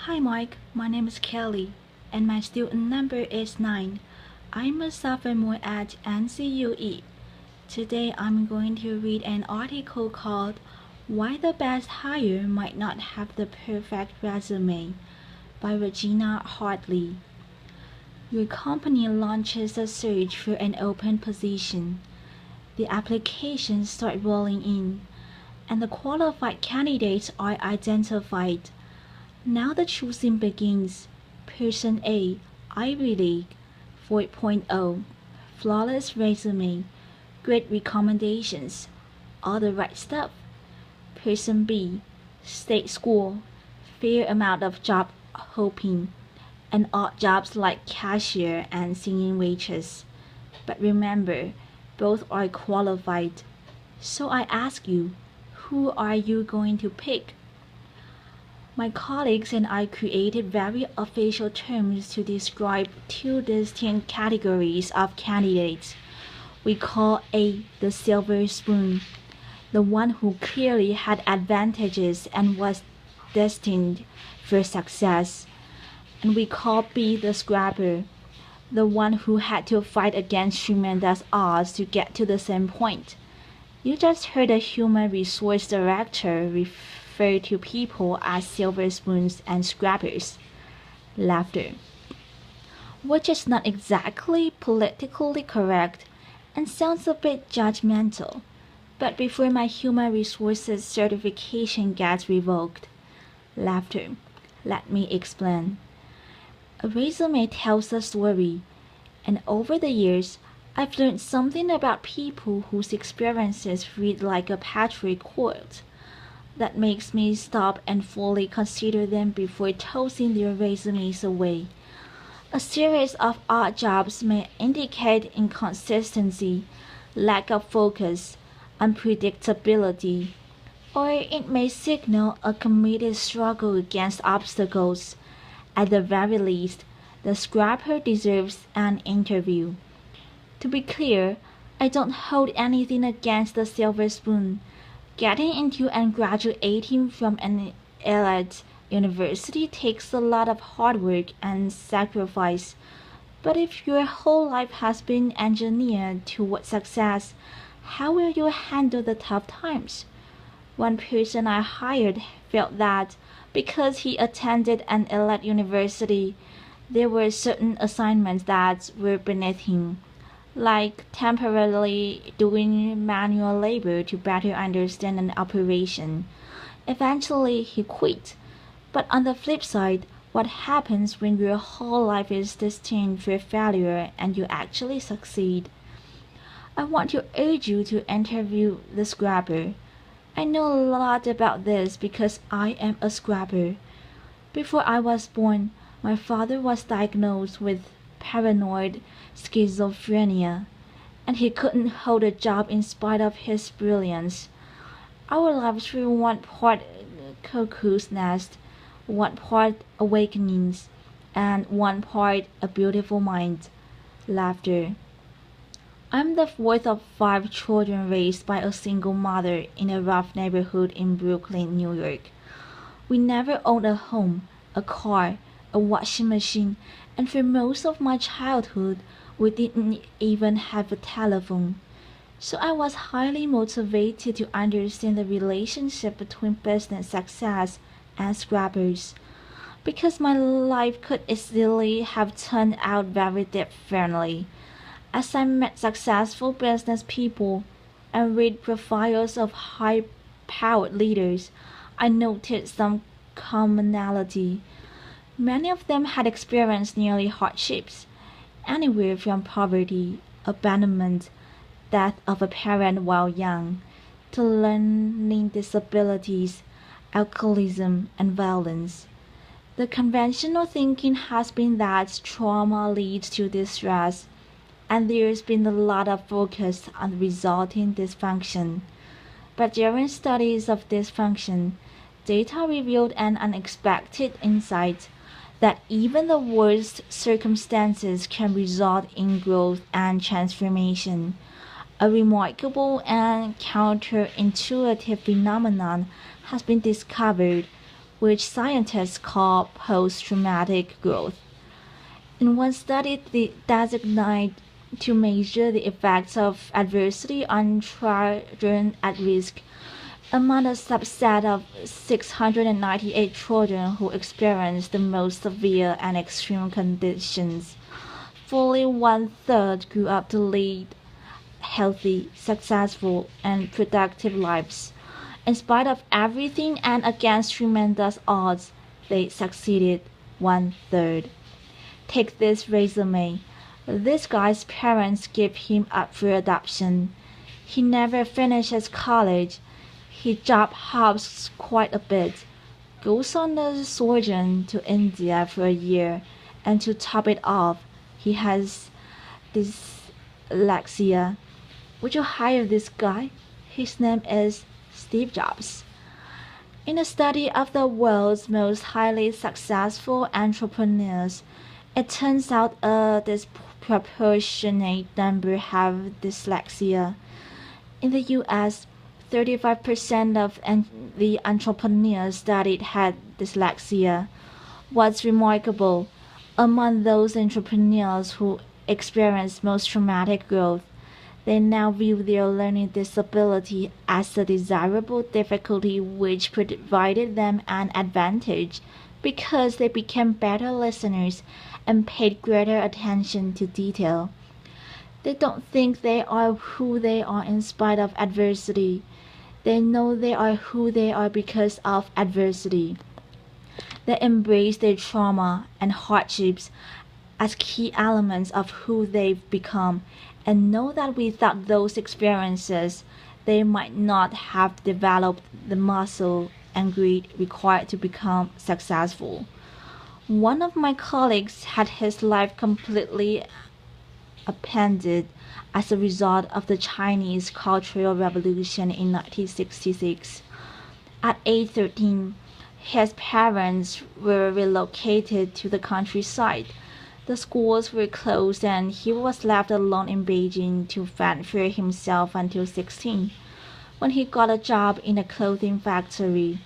Hi Mike, my name is Kelly, and my student number is 9. I'm a sophomore at NCUE. Today I'm going to read an article called Why the Best Hire Might Not Have the Perfect Resume by Regina Hartley. Your company launches a search for an open position. The applications start rolling in, and the qualified candidates are identified. Now the choosing begins. Person A, Ivy League, 4.0, flawless resume, great recommendations, all the right stuff. Person B, state school, fair amount of job hopping, and odd jobs like cashier and singing waitress. But remember, both are qualified. So I ask you, who are you going to pick? My colleagues and I created very official terms to describe two distinct categories of candidates. We call A the silver spoon, the one who clearly had advantages and was destined for success. And we call B the scrapper, the one who had to fight against tremendous odds to get to the same point. You just heard a human resource director refer to people as silver spoons and scrappers. Laughter. Which is not exactly politically correct and sounds a bit judgmental. But before my human resources certification gets revoked. Laughter. Let me explain. A resume tells a story, and over the years, I've learned something about people whose experiences read like a Patrick quote that makes me stop and fully consider them before tossing their resumes away. A series of odd jobs may indicate inconsistency, lack of focus, unpredictability, or it may signal a committed struggle against obstacles. At the very least, the scrapper deserves an interview. To be clear, I don't hold anything against the silver spoon. Getting into and graduating from an elite university takes a lot of hard work and sacrifice. But if your whole life has been engineered toward success, how will you handle the tough times? One person I hired felt that because he attended an elite university, there were certain assignments that were beneath him, like temporarily doing manual labor to better understand an operation. Eventually, he quit. But on the flip side, what happens when your whole life is destined for failure and you actually succeed? I want to urge you to interview the scrapper. I know a lot about this because I am a scrapper. Before I was born, my father was diagnosed with paranoid schizophrenia, and he couldn't hold a job in spite of his brilliance. Our lives were one part cuckoo's nest, one part awakenings, and one part a beautiful mind. Laughter. I'm the fourth of 5 children raised by a single mother in a rough neighborhood in Brooklyn, New York. We never owned a home, a car, a washing machine, and for most of my childhood, we didn't even have a telephone. So I was highly motivated to understand the relationship between business success and scrappers, because my life could easily have turned out very differently. As I met successful business people and read profiles of high-powered leaders, I noted some commonality. Many of them had experienced nearly hardships, anywhere from poverty, abandonment, death of a parent while young, to learning disabilities, alcoholism, and violence. The conventional thinking has been that trauma leads to distress, and there's been a lot of focus on the resulting dysfunction. But during studies of dysfunction, data revealed an unexpected insight that even the worst circumstances can result in growth and transformation. A remarkable and counterintuitive phenomenon has been discovered which scientists call post-traumatic growth. In one study designed to measure the effects of adversity on children at risk, among a subset of 698 children who experienced the most severe and extreme conditions, fully one-third grew up to lead healthy, successful, and productive lives. In spite of everything and against tremendous odds, they succeeded one-third. Take this resume. This guy's parents gave him up for adoption. He never finishes college. He job hops quite a bit, goes on a sojourn to India for a year, and to top it off, he has dyslexia. Would you hire this guy? His name is Steve Jobs. In a study of the world's most highly successful entrepreneurs, it turns out a disproportionate number have dyslexia. In the US, 35% of the entrepreneurs studied had dyslexia. What's remarkable, among those entrepreneurs who experienced most traumatic growth, they now view their learning disability as a desirable difficulty which provided them an advantage because they became better listeners and paid greater attention to detail. They don't think they are who they are in spite of adversity. They know they are who they are because of adversity. They embrace their trauma and hardships as key elements of who they've become and know that without those experiences, they might not have developed the muscle and grit required to become successful. One of my colleagues had his life completely upended as a result of the Chinese Cultural Revolution in 1966. At age 13, his parents were relocated to the countryside. The schools were closed and he was left alone in Beijing to fend for himself until 16, when he got a job in a clothing factory.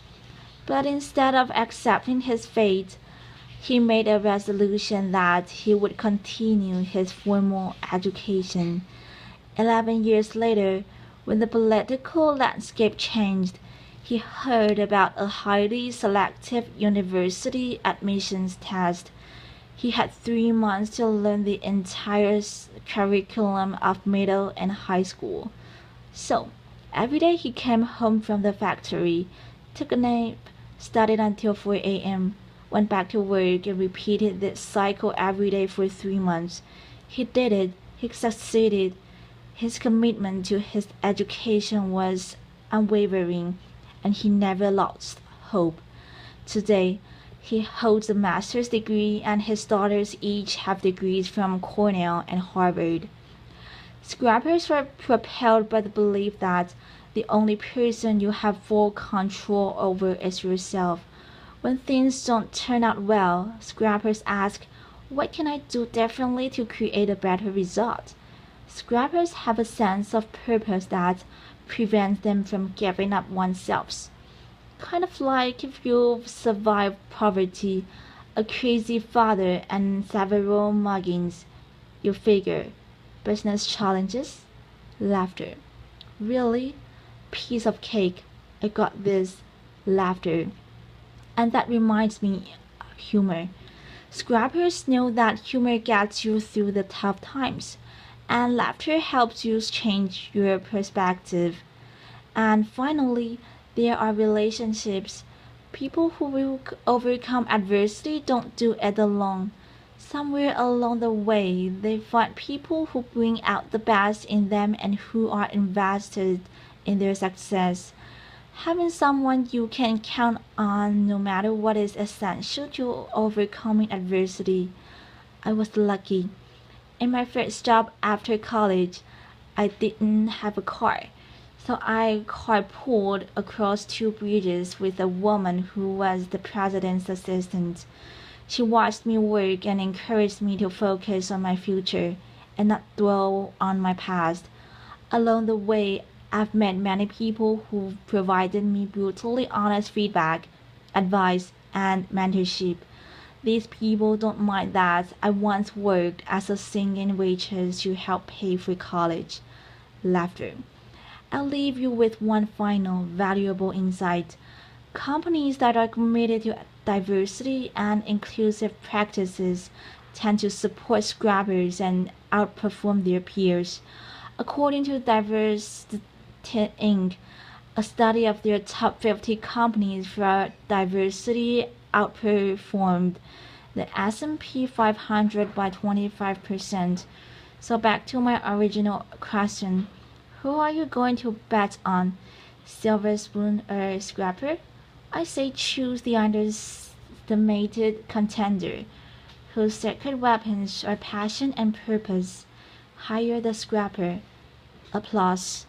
But instead of accepting his fate, he made a resolution that he would continue his formal education. 11 years later, when the political landscape changed, he heard about a highly selective university admissions test. He had 3 months to learn the entire curriculum of middle and high school. So, every day he came home from the factory, took a nap, studied until 4 a.m., went back to work and repeated this cycle every day for 3 months. He did it. He succeeded. His commitment to his education was unwavering, and he never lost hope. Today, he holds a master's degree, and his daughters each have degrees from Cornell and Harvard. Scrappers were propelled by the belief that the only person you have full control over is yourself. When things don't turn out well, scrappers ask, what can I do differently to create a better result? Scrappers have a sense of purpose that prevents them from giving up oneself. Kind of like if you've survived poverty, a crazy father, and several muggings, you figure, business challenges, laughter. Really? Piece of cake. I got this. Laughter. And that reminds me of humor. Scrappers know that humor gets you through the tough times, and laughter helps you change your perspective. And finally, there are relationships. People who will overcome adversity don't do it alone. Somewhere along the way, they find people who bring out the best in them and who are invested in their success. Having someone you can count on no matter what is essential to overcoming adversity. I was lucky. In my first job after college, I didn't have a car, so I carpooled across 2 bridges with a woman who was the president's assistant. She watched me work and encouraged me to focus on my future and not dwell on my past. Along the way, I've met many people who provided me brutally honest feedback, advice, and mentorship. These people don't mind that I once worked as a singing waitress to help pay for college. Laughter. I'll leave you with one final valuable insight. Companies that are committed to diversity and inclusive practices tend to support scrappers and outperform their peers. According to Diversity Inc., a study of their top 50 companies for diversity outperformed the S&P 500 by 25%. So back to my original question. Who are you going to bet on? Silver spoon or scrapper? I say choose the underestimated contender, whose secret weapons are passion and purpose. Hire the scrapper. Applause.